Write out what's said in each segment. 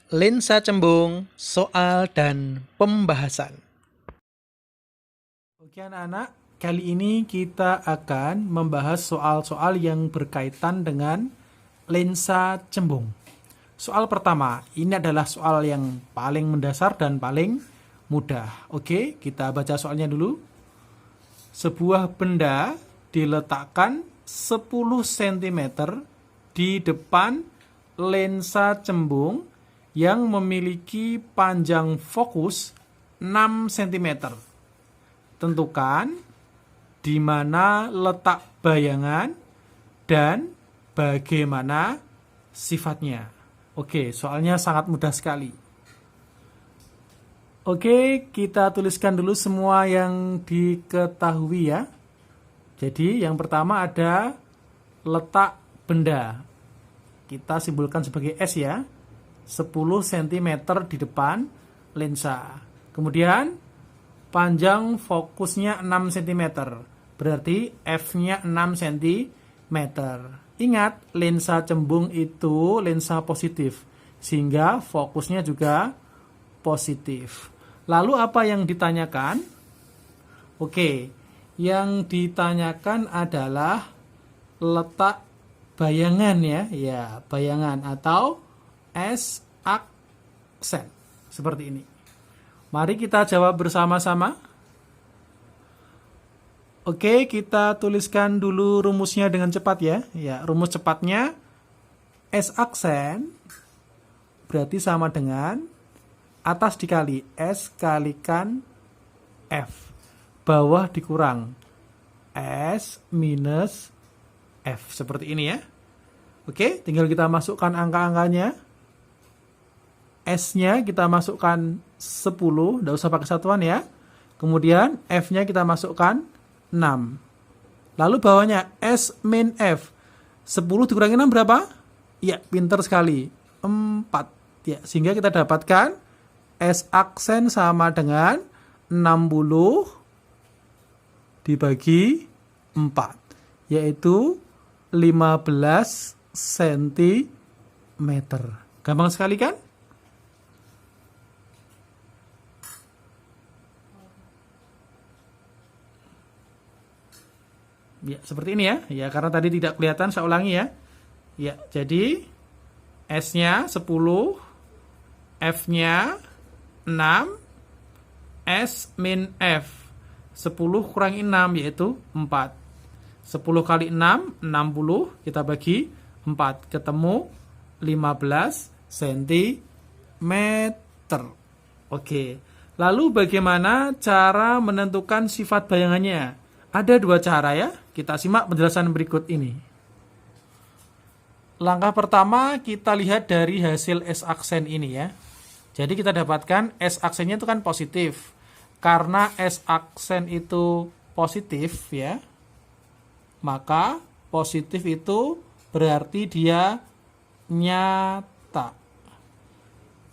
Lensa cembung, soal dan pembahasan. Oke anak-anak, kali ini kita akan membahas soal-soal yang berkaitan dengan lensa cembung. Soal pertama, ini adalah soal yang paling mendasar dan paling mudah. Oke, kita baca soalnya dulu. Sebuah benda diletakkan 10 cm di depan lensa cembung yang memiliki panjang fokus 6 cm. Tentukan di mana letak bayangan dan bagaimana sifatnya. Oke, soalnya sangat mudah sekali. Oke, kita tuliskan dulu semua yang diketahui ya. Jadi, yang pertama ada letak benda. Kita simbolkan sebagai S ya. 10 cm di depan lensa. Kemudian panjang fokusnya 6 cm. Berarti F-nya 6 cm. Ingat, lensa cembung itu lensa positif. Sehingga fokusnya juga positif. Lalu apa yang ditanyakan? Oke, yang ditanyakan adalah letak bayangan ya. Ya, bayangan atau S aksen seperti ini. Mari kita jawab bersama-sama. Oke, kita tuliskan dulu rumusnya dengan cepat ya. Ya, rumus cepatnya S aksen berarti sama dengan atas dikali S kalikan F. Bawah dikurang S minus F seperti ini ya. Oke, tinggal kita masukkan angka-angkanya. S-nya kita masukkan 10, tidak usah pakai satuan ya. Kemudian F-nya kita masukkan 6. Lalu bawahnya S min F. 10 dikurangi 6 berapa? Ya, pintar sekali. 4. Ya, sehingga kita dapatkan S aksen sama dengan 60 dibagi 4. Yaitu 15 cm. Gampang sekali kan? Ya, seperti ini ya. Ya, karena tadi tidak kelihatan, saya ulangi ya. Ya, jadi S-nya 10, F-nya 6, S min F. 10 kurangi 6 yaitu 4. 10 kali 6, 60. Kita bagi 4. Ketemu 15 cm. Oke. Lalu bagaimana cara menentukan sifat bayangannya? Ada dua cara ya. Kita simak penjelasan berikut ini. Langkah pertama kita lihat dari hasil S aksen ini ya. Jadi kita dapatkan S aksennya itu kan positif. Karena S aksen itu positif ya, maka positif itu berarti dia nyata.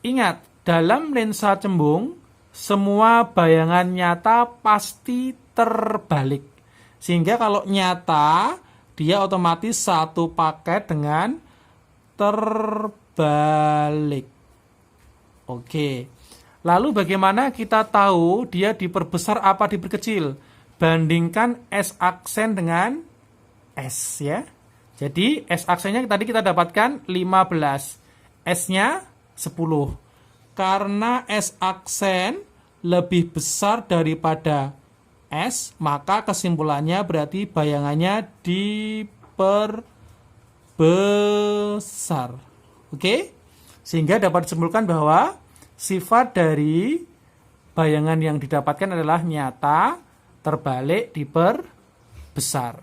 Ingat, dalam lensa cembung, semua bayangan nyata pasti terbalik. Sehingga kalau nyata, dia otomatis satu paket dengan terbalik. Oke. Lalu bagaimana kita tahu dia diperbesar apa diperkecil? Bandingkan S aksen dengan S ya. Jadi S aksennya tadi kita dapatkan 15. S-nya 10. Karena S aksen lebih besar daripada S, maka kesimpulannya berarti bayangannya diperbesar. Oke? Sehingga dapat disimpulkan bahwa sifat dari bayangan yang didapatkan adalah nyata, terbalik, diperbesar.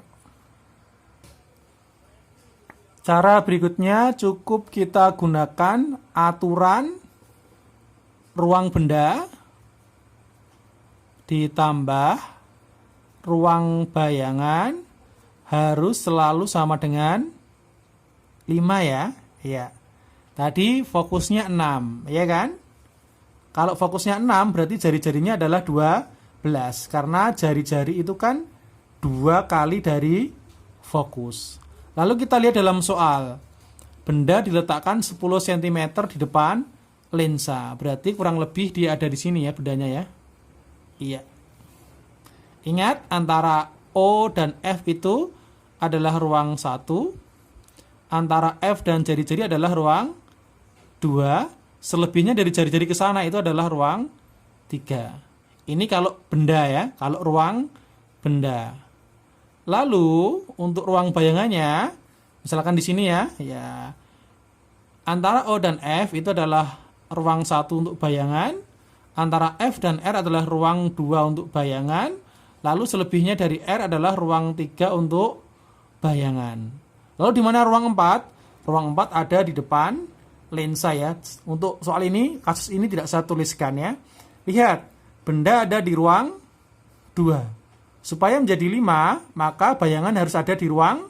Cara berikutnya cukup kita gunakan aturan ruang benda ditambah ruang bayangan harus selalu sama dengan 5 ya. Ya. Tadi fokusnya 6, ya kan? Kalau fokusnya 6 berarti jari-jarinya adalah 12 karena jari-jari itu kan 2 kali dari fokus. Lalu kita lihat dalam soal. Benda diletakkan 10 cm di depan lensa. Berarti kurang lebih dia ada di sini ya bendanya ya. Iya. Ingat, antara O dan F itu adalah ruang 1. Antara F dan jari-jari adalah ruang 2. Selebihnya dari jari-jari ke sana itu adalah ruang 3. Ini kalau benda ya, kalau ruang benda. Lalu untuk ruang bayangannya, misalkan di sini ya, antara O dan F itu adalah ruang 1 untuk bayangan, antara F dan R adalah ruang 2 untuk bayangan, lalu selebihnya dari R adalah ruang 3 untuk bayangan. Lalu di mana ruang 4? Ruang 4 ada di depan lensa ya. Untuk soal ini, kasus ini tidak saya tuliskan ya. Lihat, benda ada di ruang 2. Supaya menjadi 5, maka bayangan harus ada di ruang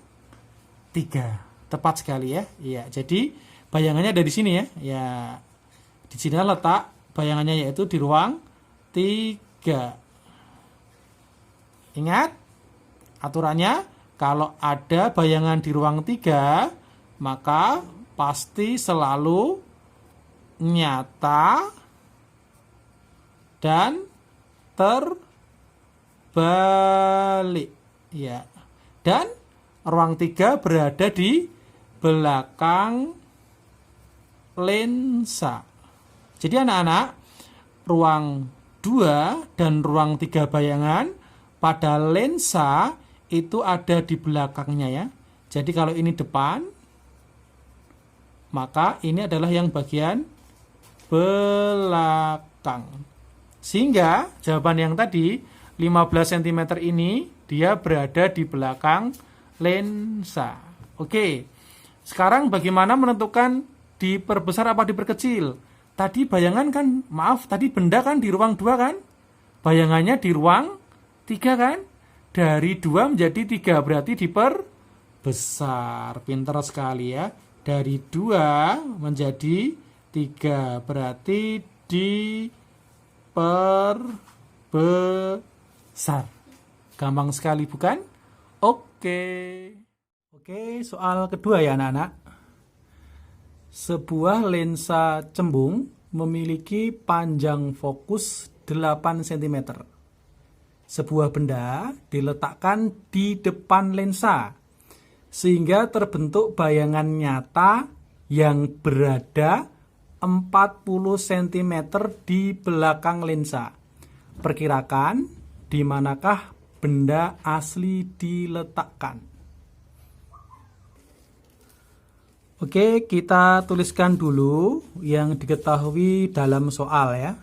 3. Tepat sekali ya. Iya, jadi bayangannya ada di sini ya. Ya, di sini letak bayangannya yaitu di ruang 3. Ingat, aturannya kalau ada bayangan di ruang 3, maka pasti selalu nyata dan terbalik. Ya. Dan ruang 3 berada di belakang lensa. Jadi anak-anak, ruang 2 dan ruang 3 bayangan pada lensa itu ada di belakangnya ya. Jadi kalau ini depan, maka ini adalah yang bagian belakang. Sehingga jawaban yang tadi 15 cm ini dia berada di belakang lensa. Oke. Sekarang bagaimana menentukan diperbesar apa diperkecil? Tadi bayangan kan, tadi benda kan di ruang 2 kan? Bayangannya di ruang 3 kan? Dari 2 menjadi 3 berarti diperbesar. Pintar sekali ya. Dari 2 menjadi 3 berarti diperbesar. Gampang sekali bukan? Oke, soal kedua ya anak-anak. Sebuah lensa cembung memiliki panjang fokus 8 cm. Sebuah benda diletakkan di depan lensa sehingga terbentuk bayangan nyata yang berada 40 cm di belakang lensa. Perkirakan di manakah benda asli diletakkan. Oke, kita tuliskan dulu yang diketahui dalam soal ya.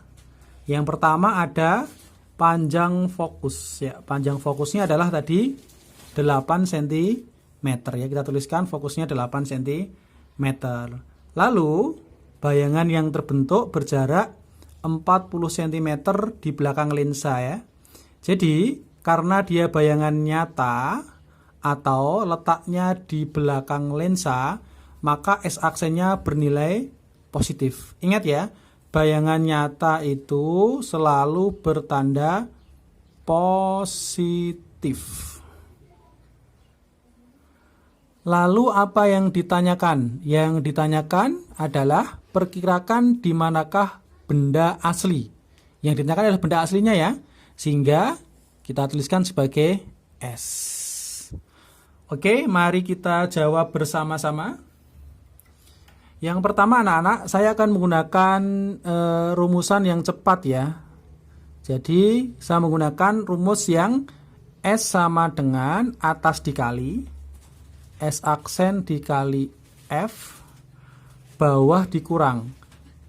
Yang pertama ada panjang fokus ya. Panjang fokusnya adalah tadi 8 cm ya. Kita tuliskan fokusnya 8 cm. Lalu bayangan yang terbentuk berjarak 40 cm di belakang lensa ya. Jadi karena dia bayangan nyata atau letaknya di belakang lensa, maka S-aksennya bernilai positif. Ingat ya, bayangan nyata itu selalu bertanda positif. Lalu apa yang ditanyakan? Yang ditanyakan adalah perkirakan di manakah benda asli. Yang ditanyakan adalah benda aslinya ya. Sehingga kita tuliskan sebagai S. Oke, mari kita jawab bersama-sama. Yang pertama anak-anak, saya akan menggunakan rumusan yang cepat ya. Jadi saya menggunakan rumus yang S sama dengan atas dikali S aksen dikali F, bawah dikurang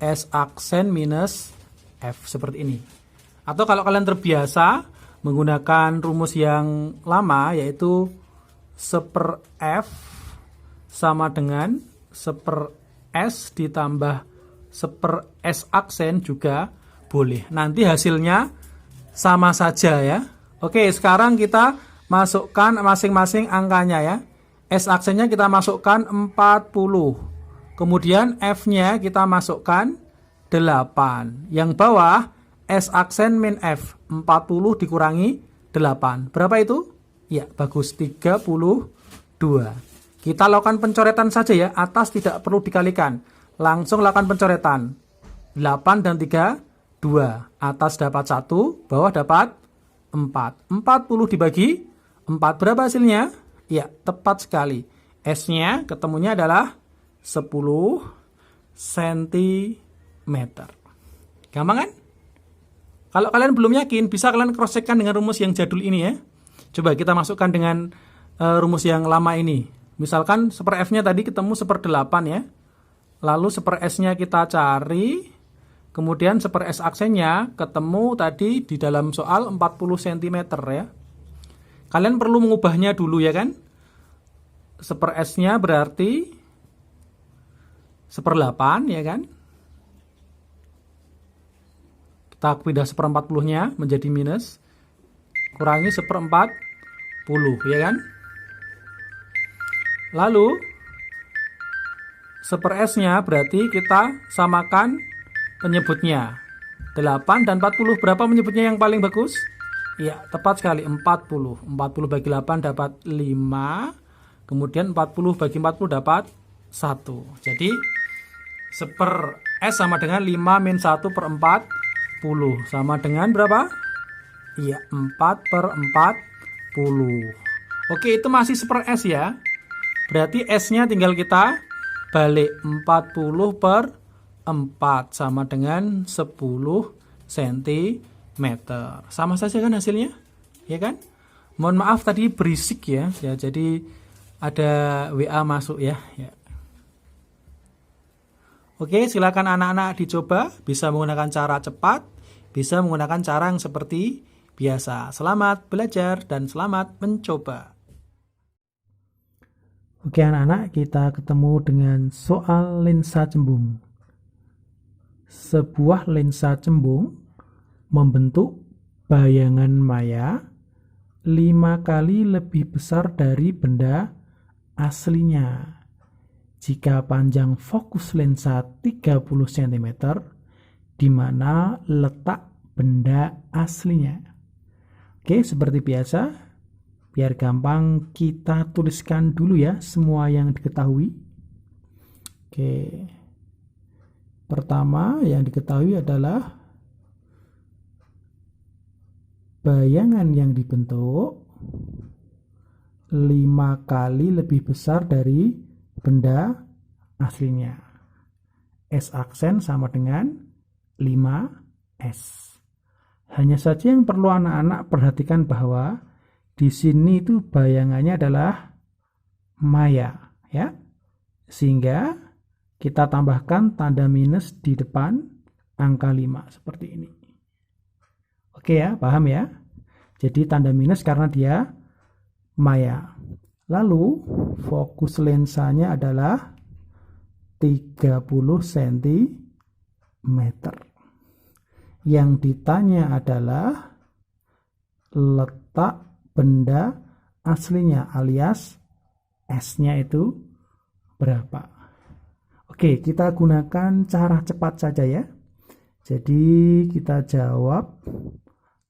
S aksen minus F, seperti ini. Atau kalau kalian terbiasa menggunakan rumus yang lama, yaitu 1/F sama dengan 1/S ditambah 1/S aksen juga boleh. Nanti hasilnya sama saja ya. Oke, sekarang kita masukkan masing-masing angkanya ya. S aksennya kita masukkan 40. Kemudian F-nya kita masukkan 8. Yang bawah S aksen min F, 40 dikurangi 8. Berapa itu? Ya, bagus, 32. Kita lakukan pencoretan saja ya, atas tidak perlu dikalikan. Langsung lakukan pencoretan. 8 dan 3, 2. Atas dapat 1, bawah dapat 4. 40 dibagi 4. Berapa hasilnya? Ya, tepat sekali. S-nya ketemunya adalah 10 cm. Gampang kan? Kalau kalian belum yakin, bisa kalian cross-check-kan dengan rumus yang jadul ini ya. Coba kita masukkan dengan rumus yang lama ini. Misalkan 1/F-nya tadi ketemu 1/8 ya. Lalu 1/S-nya kita cari. Kemudian 1/S aksennya ketemu tadi di dalam soal 40 cm ya. Kalian perlu mengubahnya dulu ya kan. 1/S-nya berarti 1/8 ya kan. Kita pindah 1/40-nya menjadi minus. Kurangi 1/40 ya kan. Lalu 1/S-nya berarti kita samakan penyebutnya. 8 dan 40 berapa menyebutnya yang paling bagus? Iya, tepat sekali 40. 40 bagi 8 dapat 5. Kemudian 40 bagi 40 dapat 1. Jadi 1/S sama dengan 5 min 1/40. Sama dengan berapa? Iya, 4/40. Oke, itu masih 1/S ya. Berarti S-nya tinggal kita balik 40/4 sama dengan 10 cm. Sama saja kan hasilnya? Ya kan? Mohon maaf tadi berisik ya. Ya, jadi ada WA masuk ya. Oke, silakan anak-anak dicoba. Bisa menggunakan cara cepat, bisa menggunakan cara yang seperti biasa. Selamat belajar dan selamat mencoba. Oke anak-anak, kita ketemu dengan soal lensa cembung. Sebuah lensa cembung membentuk bayangan maya 5 kali lebih besar dari benda aslinya. Jika panjang fokus lensa 30 cm, di mana letak benda aslinya? Oke, seperti biasa, biar gampang kita tuliskan dulu ya semua yang diketahui. Oke. Pertama yang diketahui adalah bayangan yang dibentuk 5 kali lebih besar dari benda aslinya. S aksen sama dengan 5S. Hanya saja yang perlu anak-anak perhatikan bahwa di sini itu bayangannya adalah maya, ya. Sehingga kita tambahkan tanda minus di depan angka 5 seperti ini. Oke ya, paham ya? Jadi tanda minus karena dia maya. Lalu fokus lensanya adalah 30 cm. Yang ditanya adalah letak benda aslinya alias S-nya itu berapa. Oke, kita gunakan cara cepat saja ya. Jadi kita jawab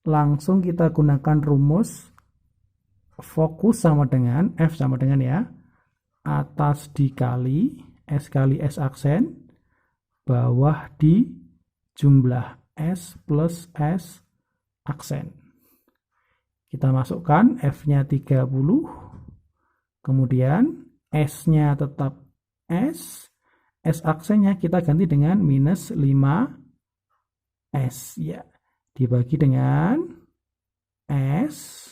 langsung, kita gunakan rumus fokus sama dengan F sama dengan ya atas dikali S kali S aksen, bawah di jumlah S plus S aksen. Kita masukkan F-nya 30, kemudian S-nya tetap S, S aksennya kita ganti dengan minus 5S ya, dibagi dengan S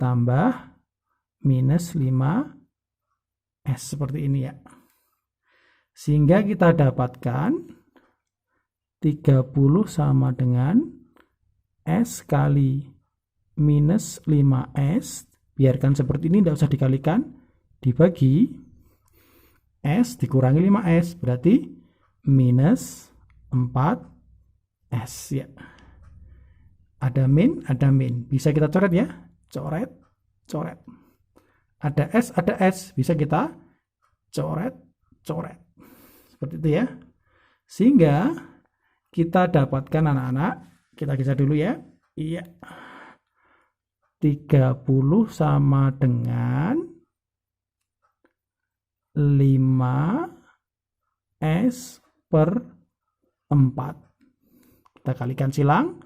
tambah minus 5S seperti ini ya. Sehingga kita dapatkan 30 sama dengan S kali minus 5S, biarkan seperti ini, tidak usah dikalikan, dibagi S dikurangi 5S, berarti minus 4S ya. Ada min, bisa kita coret ya, coret. Ada S, bisa kita coret. Seperti itu ya. Sehingga kita dapatkan anak-anak, kita geser dulu ya. Iya. 30 sama dengan 5S per Kita kalikan silang.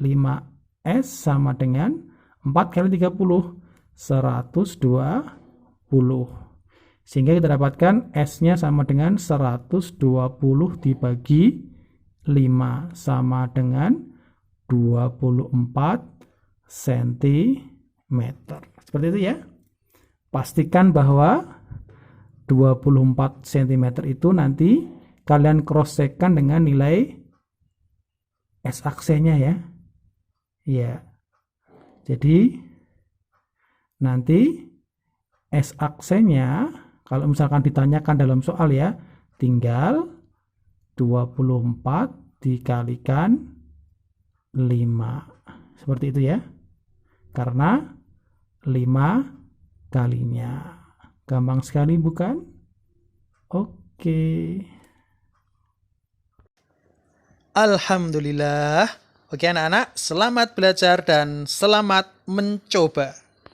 5S sama dengan 4 kali 30, 120. Sehingga kita dapatkan S-nya sama dengan 120 dibagi 5 sama dengan 24 cm. Seperti itu ya. Pastikan bahwa 24 cm itu nanti kalian cross-checkkan dengan nilai S-aksennya ya. Ya. Jadi nanti S-aksennya kalau misalkan ditanyakan dalam soal ya, tinggal 24 dikalikan 5. Seperti itu ya. Karena 5 kalinya. Gampang sekali bukan? Oke. Alhamdulillah. Oke anak-anak, selamat belajar dan selamat mencoba.